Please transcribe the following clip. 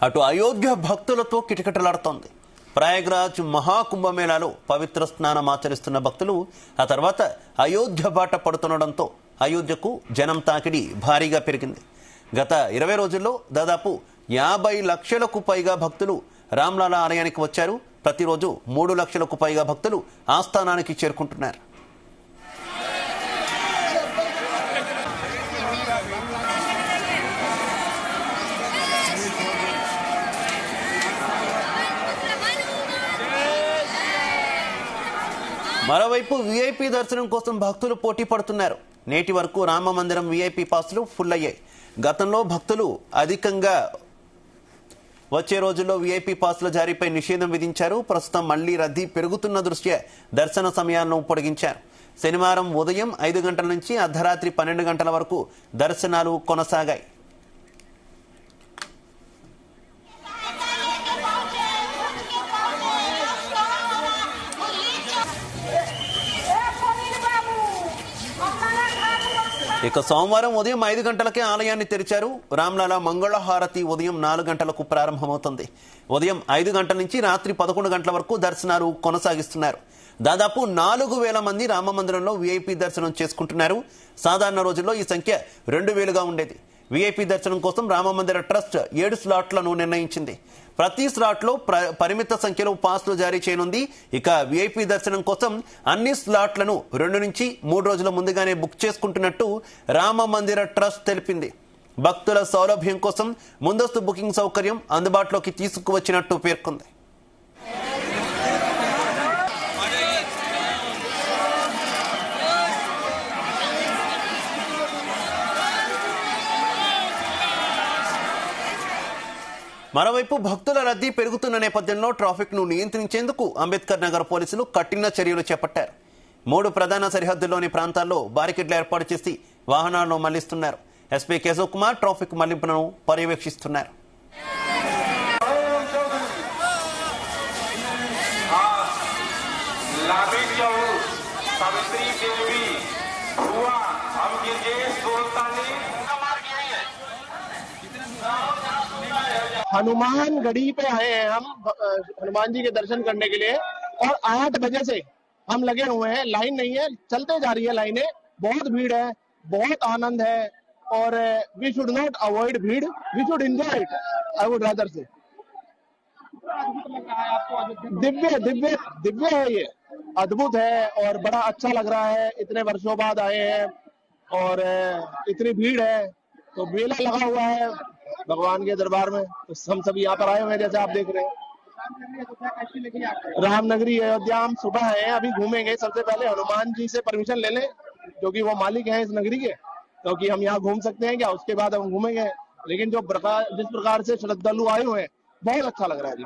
అటు అయోధ్య భక్తులతో కిటకిటలాడుతోంది. ప్రయాగ్రాజ్ మహాకుంభమేళాలో పవిత్ర స్నానం ఆచరిస్తున్న భక్తులు ఆ తర్వాత అయోధ్య బాట పడుతుండడంతో అయోధ్యకు జనం తాకిడి భారీగా పెరిగింది. గత 20 రోజుల్లో దాదాపు 50 లక్షలకు పైగా భక్తులు రామ్లాలా ఆలయానికి వచ్చారు. ప్రతిరోజు 3 లక్షలకు పైగా భక్తులు ఆస్థానానికి చేరుకుంటున్నారు. మరోవైపు వీఐపీ దర్శనం కోసం భక్తులు పోటీ పడుతున్నారు. నేటి వరకు రామ మందిరం వీఐపీ పాస్లు ఫుల్ అయ్యాయి. గతంలో భక్తులు అధికంగా వచ్చే రోజుల్లో వీఐపీ పాస్ల జారీపై నిషేధం విధించారు. ప్రస్తుతం మళ్లీ రద్దీ పెరుగుతున్న దృష్ట్యా దర్శన సమయాలను పొడిగించారు. శనివారం ఉదయం 5 గంటల నుంచి అర్ధరాత్రి 12 గంటల వరకు దర్శనాలు కొనసాగాయి. ఇక సోమవారం ఉదయం 5 గంటలకే ఆలయాన్ని తెరిచారు. రామ్లాలా మంగళహారతి ఉదయం 4 గంటలకు ప్రారంభమవుతుంది. ఉదయం 5 గంటల నుంచి రాత్రి 11 గంటల వరకు దర్శనాలు కొనసాగిస్తున్నారు. దాదాపు 4,000 మంది రామ మందిరంలో వీఐపీ దర్శనం చేసుకుంటున్నారు. సాధారణ రోజుల్లో ఈ సంఖ్య 2,000గా ఉండేది. వీఐపీ దర్శనం కోసం రామమందిర ట్రస్ట్ 7 స్లాట్లను నిర్ణయించింది. ప్రతి స్లాట్లో పరిమిత సంఖ్యలో పాస్లు జారీ చేయనుంది. ఇక వీఐపీ దర్శనం కోసం అన్ని స్లాట్లను 2 నుంచి 3 రోజుల ముందుగానే బుక్ చేసుకుంటున్నట్టు రామమందిర ట్రస్ట్ తెలిపింది. భక్తుల సౌలభ్యం కోసం ముందస్తు బుకింగ్ సౌకర్యం అందుబాటులోకి తీసుకువచ్చినట్టు పేర్కొంది. మరోవైపు భక్తుల రద్దీ పెరుగుతున్న నేపథ్యంలో ట్రాఫిక్ ను నియంత్రించేందుకు అంబేద్కర్ నగర్ పోలీసులు కఠిన చర్యలు చేపట్టారు. 3 ప్రధాన సరిహద్దుల్లోని ప్రాంతాల్లో బారికేడ్లు ఏర్పాటు చేసి వాహనాలను మళ్లిస్తున్నారు. ఎస్పీ కేశవ్ కుమార్ ట్రాఫిక్ మళ్లింపులను పర్యవేక్షిస్తున్నారు. हनुमान गढ़ी पे आए हैं हम हनुमान जी के दर्शन करने के लिए और 8 बजे से हम लगे हुए हैं. लाइन नहीं है, चलते जा रही है लाइनें. बहुत भीड़ है, बहुत आनंद है और वी शुड नॉट अवॉइड भीड़, we should enjoy it. I would rather say दिव्य दिव्य दिव्य है, ये अद्भुत है और बड़ा अच्छा लग रहा है. इतने वर्षों बाद आए हैं और इतनी भीड़ है तो मेला लगा हुआ है भगवान के दरबार में. तो हम सभी यहाँ पर आए हुए हैं, जैसे आप देख रहे हैं. रामनगरी अयोध्या हम सुबह है, अभी घूमेंगे. सबसे पहले हनुमान जी से परमिशन ले लें, जो कि वो मालिक हैं इस नगरी के, क्योंकि हम यहाँ घूम सकते हैं क्या. उसके बाद हम घूमेंगे. लेकिन जिस प्रकार से श्रद्धालु आए हुए हैं बहुत अच्छा लग रहा है जी.